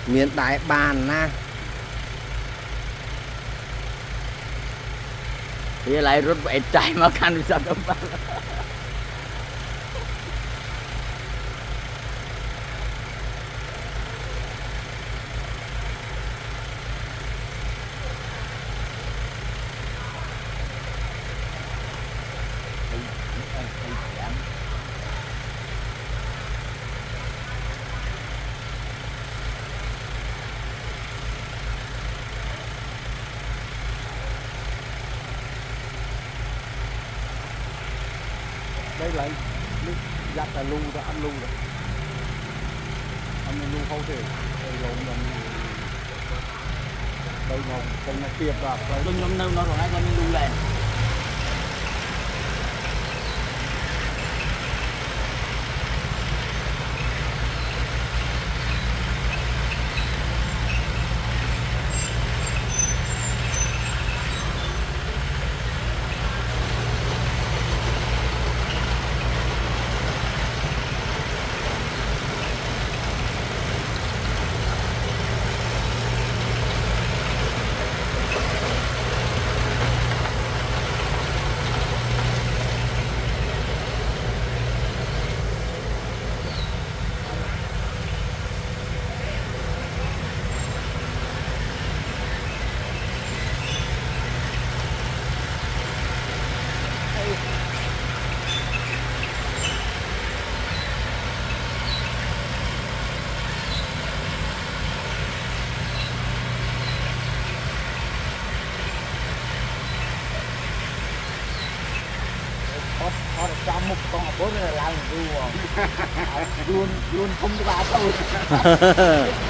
miền đại bàn na thì lại rút vậy trái mà khăn sao đâu ba đây là giặt là lu đã ăn lu rồi ăn lu không thể đây lộn rồi đây ngồng không nó tiệp vào đây đừng nhom nó rồi ai cho mình đu lên họ được cho một con bố này là luôn luôn không có ba thôi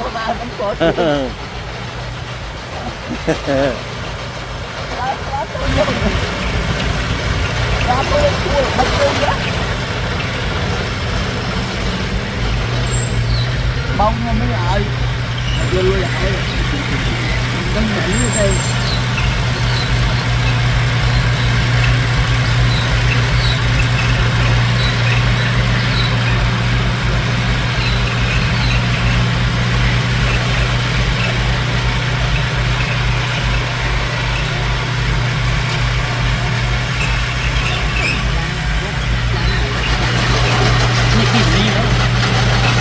có ba vẫn có bông mới lại vừa lui lại đừng nghĩ như thế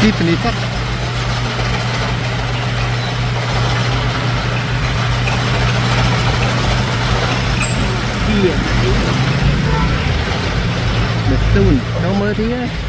đi penitah betul nomor dia